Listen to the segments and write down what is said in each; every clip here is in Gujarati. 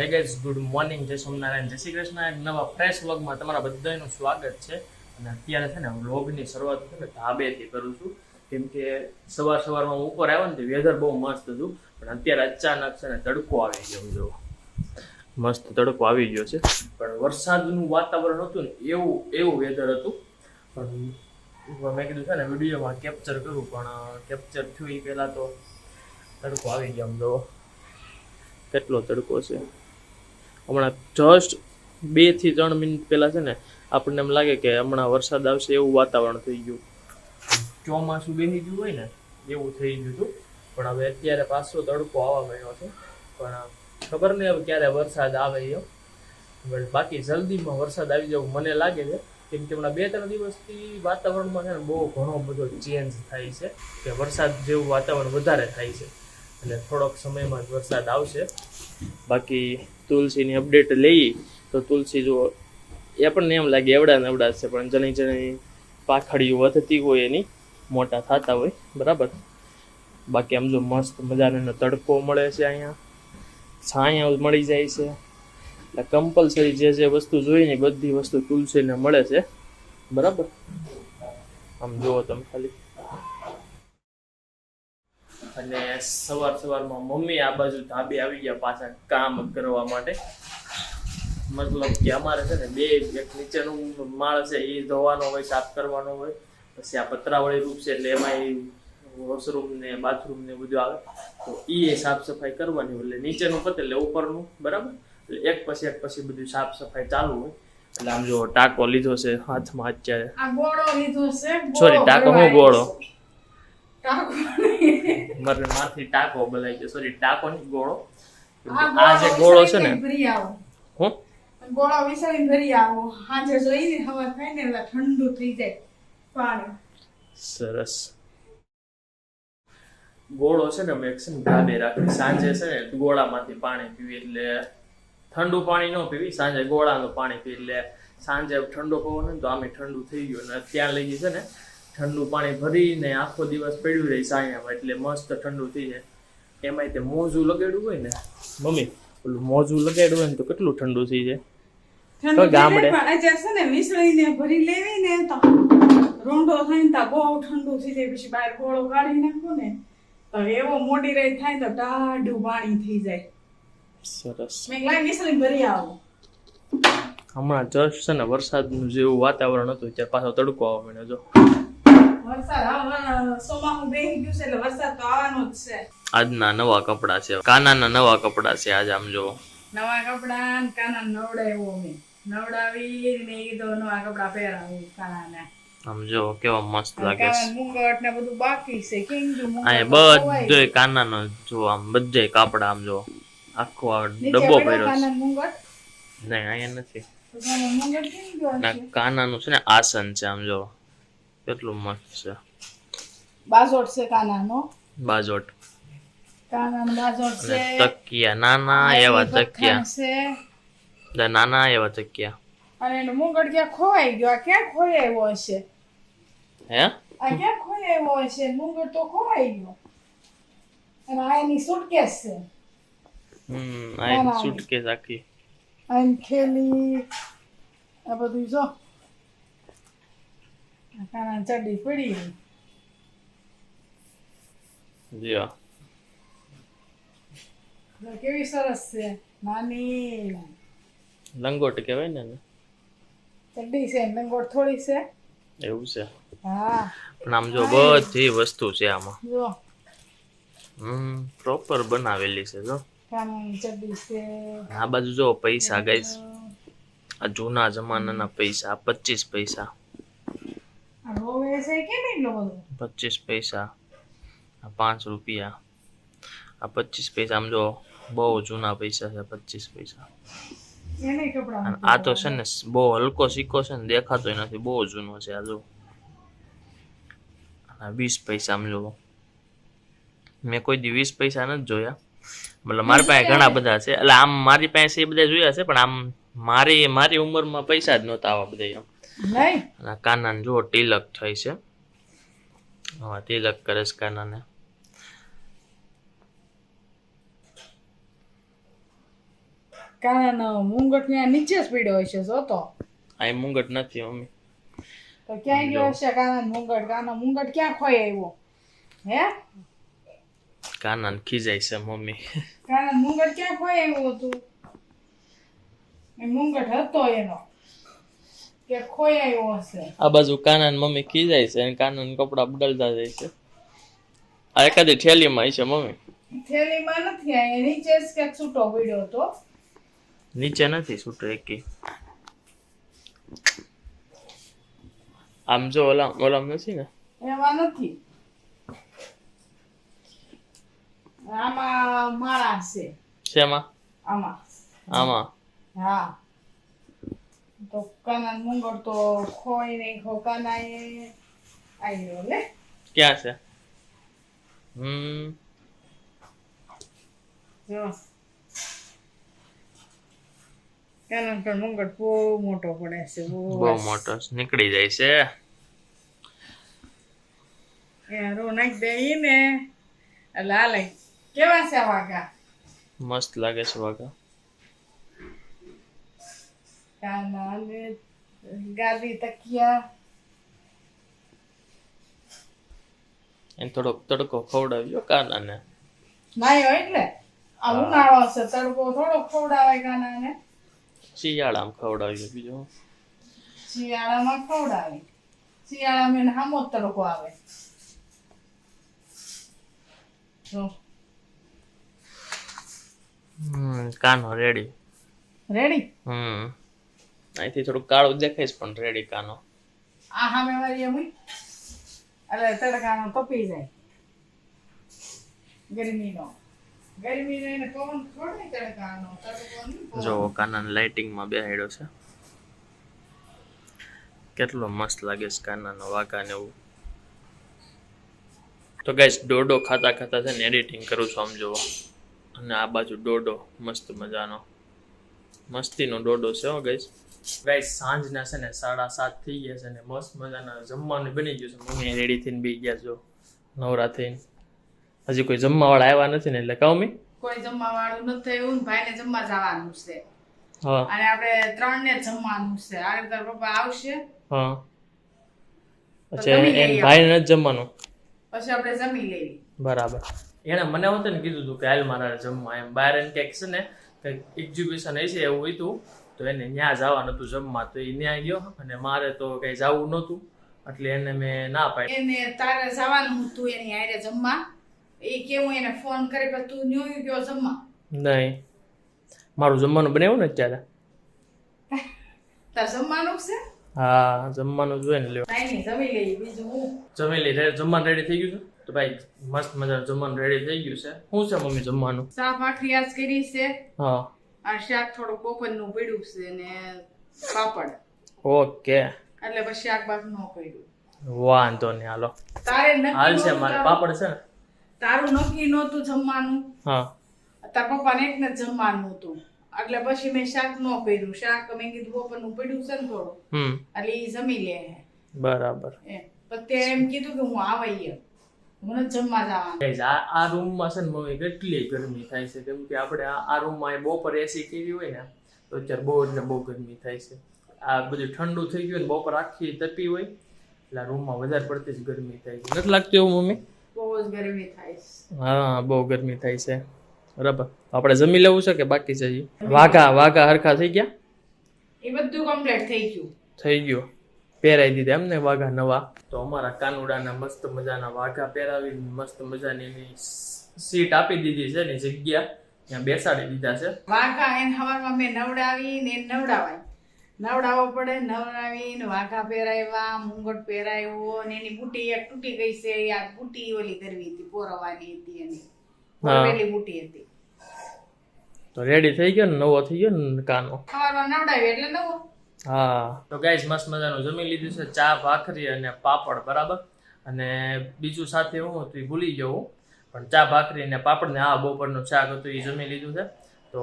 હે ગાઈસ, ગુડ મોર્નિંગ, જય સોમનારાયણ, જય શ્રી કૃષ્ણ. એક નવા ફ્રેશ વ્લોગમાં તમારા બધાનું સ્વાગત છે. અને અત્યારે છે ને વ્લોગની શરૂઆત છે ને ધાબેથી કરું છું, કેમ કે સવારમાં હું ઉપર આવ્યો ને તો વેધર બહુ મસ્ત હતું, પણ અત્યારે અચાનક છે ને તડકો આવી ગયો. જો મસ્ત તડકો આવી ગયો છે, પણ વરસાદનું વાતાવરણ હતું ને એવું વેધર હતું. પણ મેં કીધું છે ને વિડીયોમાં કેપ્ચર કરું, પણ કેપ્ચર થયું એ પહેલાં તો તડકો આવી ગયો. આમ જો કેટલો તડકો છે. હમણાં જસ્ટ 2 થી 3 મિનિટ પહેલા છે ને આપણને એમ લાગે કે હમણાં વરસાદ આવશે એવું વાતાવરણ થઈ ગયું, ચોમાસું બેસી ગયું હોય ને એવું થઈ ગયું હતું. પણ હવે અત્યારે પાછો તડકો આવવા માંડ્યો છે, પણ ખબર નહીં હવે ક્યારે વરસાદ આવે એવો. બટ બાકી જલ્દીમાં વરસાદ આવી જવું મને લાગે છે, કેમ કે હમણાં 2-3 દિવસથી વાતાવરણમાં છે ને બહુ ઘણો બધો ચેન્જ થાય છે, કે વરસાદ જેવું વાતાવરણ વધારે થાય છે. એટલે થોડોક સમયમાં જ વરસાદ આવશે. બાકી તુલસીની અપડેટ લઈ તો તુલસી જો એ આપણને એમ લાગે એવડા ને એવડા છે, પણ જણી પાખડીઓ વધતી હોય એની મોટા થતા હોય બરાબર. બાકી આમ જો મસ્ત મજાનો તડકો મળે છે, અહીંયા છાંયા મળી જાય છે. એટલે કમ્પલસરી જે વસ્તુ જોઈએ ને બધી વસ્તુ તુલસીને મળે છે બરાબર. આમ જુઓ તમે ખાલી. અને સવારમાં મમ્મી આ બાજુ ધાબે આવી ગયા પાછા કામ કરવા માટે. મતલબ કે અમારે છે ને એક નીચેનું માળ છે એ ધોવાનો હોય, સાફ કરવાનો હોય. પછી આ પતરાવાળી રૂમ છે એટલે એમાં વોશરૂમ ને બાથરૂમ ને બધું આવે, તો એ સાફ સફાઈ કરવાની હોય. એટલે નીચેનું પતે એટલે ઉપરનું બરાબર. એટલે એક પછી બધું સાફ સફાઈ ચાલુ હોય. એટલે આમ જો ટાંકો લીધો છે હાથમાં અત્યારે. આ ગોળો લીધો છે. સોરી, ટાંકો હું ગોળો ટાંકો મારથી ટાંકો બોલાય છે, સોરી ટાંકો નહીં ગોળો. આ જે ગોળો છે ને હું ગોળો વિસાવીને ભરી આવો. હાજે જોઈને હવા થાય ને એટલે ઠંડુ થઈ જાય પાણી. સરસ. ગોળો છે ને મેં છે ને ધાબે રાખી, સાંજે છે ને ગોળામાંથી પાણી પીવી. એટલે ઠંડુ પાણી ન પીવી, સાંજે ગોળાનું પાણી પી. એટલે સાંજે ઠંડો પવન ને તો આમે ઠંડુ થઈ ગયું. અને ત્યાં લઈ છે ને ઠંડુ પાણી ભરીને આખો દિવસ પડ્યું રહી સાયામાં, એટલે મસ્ત ઠંડુ થઈ જાય. એમાંય તે મોજું લગાડ્યું હોય ને મમ્મી, ઓલું મોજું લગાડ્યું હોય ને તો કેટલું ઠંડુ થઈ જાય. ગામડે છે ને વિસળીને ભરી લેવી ને તો રોંઢો થઈને તો બહુ ઠંડુ થઈ જાય. પછી બહાર ગોળો કાઢી નાખો ને તો એવો મોડી રહી થાય તો ટાઢું પાણી થઈ જાય. સરસ. મેં લાઈ વિસળી ભરી આવો. હમણાં જસ્ટ છે ને વરસાદનું જેવું વાતાવરણ હતું, ત્યારે પાછો તડકો આવવા માંડ્યો. જો વરસાદ સોમાહું બેસી ગયું છે એટલે વરસાદ તો આવવાનો જ છે. આજના નવા કપડા છે, કાનાના નવા કપડા છે આજ. આમ જો નવા કપડા કાના નવડાવ્યો મેં, નવડાવી ને એ તો નવા કપડા પહેરાવું કાનાને. આમ જો કેવા મસ્ત લાગે છે. મુંગટ ને બધું બાકી છે. કેમ જો આ બધે કાનાનો જો આમ બધે કાપડા. આમ જો આખો આ ડબ્બો ભર્યો છે. મુંગટ નહીં અહીંયા નથી. મુંગટ કેમ ગયો ના, કાનાનું છે ને આસન છે. આમ જો કેટલું મસ્ત છે. બાજોટ છે કાનાનો. બાજોટ કાનાનો બાજોટ છે. તકિયા નાના એવા તકિયા છે. નાના એવા તકિયા. અને એનો મુંગટ ક્યાં ખોવાઈ ગયો. આ ક્યાં ખોવાયો હશે? હે, આ ક્યાં ખોવાયો હશે? મુંગટ તો ખોવાઈ ગયો. અને આ એની સુટકેસ છે. આ સુટકેસ આખી. આની થેલી આ બધું જો. કાના ચડી પડી. જો કેવી સરસ છે. નાની લંગોટ કહેવાય ને. ચડ્ડી છે, લંગોટ થોડી છે. એવું છે. હા, પણ આમ જો બધી વસ્તુ છે આમાં. જો પ્રોપર બનાવેલી છે. જો કાનાની ચડ્ડી છે. આ બાજુ જો પૈસા ગાઈસ, આ જૂના જમાનાના પૈસા. 25 પૈસા. આ રોવે છે કે નહીં લો બધું? 25 પૈસા. આ 5 રૂપિયા. આ 25 પૈસા. આમ જો બહુ જૂના પૈસા છે 25 પૈસા. એને કપડા આ તો છે ને બહુ હલકો સિક્કો છે ને, દેખાતો નથી, બહુ જૂનો છે. આ જો 20 પૈસા. આમ જો મેં કોઈ દી 20 પૈસા નથી જોયા. મતલબ મારી પાસે ઘણા બધા છે. એટલે આમ મારી પાસે એ બધા જોયા છે, પણ આમ મારી ઉંમરમાં પૈસા જ નહોતા આવા બધા. આમ નહીં. કાનાને જો તિલક થાય છે. હા, તિલક કરે છે કાનાને. કાના મુંગટ ત્યાં નીચે જ પીડ્યો હશે જોતો. આ મુંગટ નથી મમ્મી. તો ક્યાં ગયો હશે કાના મુંગટ ક્યાં ખોઈ આવ્યો હે? કાના ખીજાય છે મમ્મી. કાના મુંગટ ક્યાં ખોઈ આવ્યો હતું? એ મુંગટ હતો એનો કે ખોઈ આવ્યો હશે. આ બાજુ કાના મમ્મી ખીજાય છે અને કાના કપડા બદલતા જાય છે. આ એકાદી થેલીમાં છે મમ્મી. થેલીમાં નથી, આ નીચે જ ક્યાંક છૂટો પડ્યો હતો. નીચે નથી છૂટો એકી. આમ જો ઓલામ નથી ને, એમાં નથી. આમાં માળા છે. શેમાં? આમાં આમાં. હા તો કાના મુંગર તો ખોઈ નહીં ખો કાના એ આવ્યો લે. ક્યાં છે? જો કાના પણ મુંગર બહુ મોટો પડે છે. બહુ મોટો નીકળી જાય છે. એ રો નાખ દે ને એટલે હાલે. કેવા છે વાઘા? મસ્ત લાગે છે વાઘા. કાના ને ગાદી તકિયા એને થોડોક તડકો ખવડાવ્યો કાનાને. નાયો એટલે આ ઉનાળો છે, તડકો થોડો ખવડાવાય કાનાને. શિયાળામાં ખવડાવ્યો બીજો. શિયાળામાં ખવડાવે. શિયાળામાં એને હામો જ તડકો આવે. જો કાનો રેડી. રેડી? અહીંથી થોડું કાળું દેખાય છે પણ રેડી કાનો. આ સામે વાળી એમ એટલે તડકાનો તપી જાય. ગરમીનો એને પવન થોડે તડકાનો તડકો. જો કાનાને લાઇટિંગમાં બેહાડ્યો છે. કેટલો મસ્ત લાગે છે કાનાનો વાઘા ને એવું. તો ગાઈસ ડોડો ખાતા ખાતા છે ને એડિટિંગ કરું છું આમ જોવો. અને આ બાજુ ડોડો મસ્ત મજાનો મસ્તીનો ડોડો છે હો ગાઈસ. સાંજના છે ને 7:30 થઈ ગયા છે ને મસ્ત મજાના જમવાનું બની ગયું છે. મમ્મી રેડી થઈને બી ગયા છો નવરા થઈને. હજી કોઈ જમવા વાળા આવ્યા નથી ને એટલે કહું મી કોઈ જમવા વાળું નથી થયું. ભાઈને જમવા જવાનું છે. હા અને આપણે 3 ને જમવાનું છે. આ તાર પપ્પા આવશે. હા પછી એમ ભાઈને નથી જમવાનું. પછી આપણે જમી લેવી. બરાબર. એને મને હોતે ને કીધું હતું કે હાલ મારા જમવા એમ બહાર એને કંઈક છે ને કંઈક એક્ઝિબિશન હશે એવું હતું તો એને ત્યાં જવાનું હતું જમવા. તો એ ત્યાં ગયો અને મારે તો કંઈ જવું નહોતું એટલે એને મેં ના પાડી. એને તારે જવાનું હતું એની હારે જમવા. એ કેવું એને ફોન કરે કે તું ન્યુ ગયો જમવા? નહીં મારું જમવાનું બનાવ્યું ને અત્યારે. તાર જમવાનું છે? હા જમવાનું જોઈએ ને લ્યો. નહીં જમી લઈએ બીજું હું. જમી લઈ જમવાનું રેડી થઈ ગયું છે તો ભાઈ મસ્ત મજાનું જમવાનું રેડી થઈ ગયું છે. શું છે મમ્મી જમવાનું? શાક ભાખરી આજ કરી છે. હા આ શાક થોડું બપોરનું પડ્યું છે ને પાપડ. ઓકે એટલે પછી શાક બાક ન કર્યું. વાંધો નહીં હાલો. તારે હાલ છે નક્કી મારે નહોતું પાપડ છે ને. તારું નક્કી નહોતું જમવાનું. હા તાર પપ્પાને એકને જ જમવાનું હતું એટલે પછી મેં શાક ન કર્યું. શાક મેં કીધું બપોરનું પડ્યું છે ને થોડું એટલે એ જમી લે. બરાબર. એમ પછી એમ કીધું કે હું આવાઈ મને જમવા જવાનું. આ રૂમમાં છે ને મમ્મી કેટલી ગરમી થાય છે કેમ કે આપણે આ રૂમમાં બપોર એસી કરી હોય ને તો અત્યારે બહુ એટલે બહુ ગરમી થાય છે. આ બધું ઠંડુ થઈ ગયું ને બપોર આખી તપી હોય એટલે રૂમમાં વધારે પડતી જ ગરમી થાય છે. નથી લાગતું એવું મમ્મી? બહુ જ ગરમી થાય છે. હા બહુ ગરમી થાય છે. બરાબર આપણે જમી લેવું છે કે બાકી છે? વાઘા હરખા થઈ ગયા? એ બધું કમ્પ્લીટ થઈ ગયું. થઈ ગયું. પહેરાવી દીધા એમ ને વાઘા નવા. તો અમારા કાનુડાના મસ્ત મજાના વાઘા પહેરાવી મસ્ત મજાની એની સીટ આપી દીધી છે ને જગ્યા ત્યાં બેસાડી દીધા છે. વાઘા એને હવારમાં મેં નવડાવીને નવડાવવો પડે. નવડાવીને વાઘા પહેરાવ્યા, મુંગટ પહેરાવ્યો અને એની બુટી એક તૂટી ગઈ છે. આ બુટી ઓલી કરવી હતી, પોરવાની હતી એની. પોરવેલી બુટી હતી. તો રેડી થઈ ગયો ને નવો થઈ ગયો ને કાનો. હવારમાં નવડાવી એટલે નવો. હા તો ગાઈસ મસ્ત મજાનું જમી લીધું છે. ચા ભાખરી અને પાપડ બરાબર. અને બીજું સાથે હું હતું એ ભૂલી ગયો હું પણ ચા ભાખરી અને પાપડ ને આ બપોરનું શાક હતું એ જમી લીધું છે. તો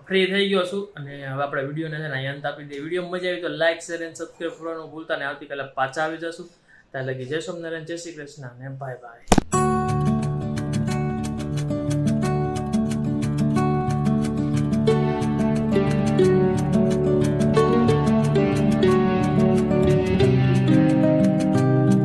ફ્રી થઈ ગયો છું અને હવે આપણે વિડીયોને છે ને અહીં અંત આપી દઈએ. વિડીયો મજા આવી તો લાઈક શેર અને સબસ્ક્રાઈબ કરવાનું ભૂલતા ને આવતીકાલે પાછા આવી જશું. ત્યાં લગી જય સ્વામિનારાયણ, જય શ્રી કૃષ્ણ અને બાય બાય.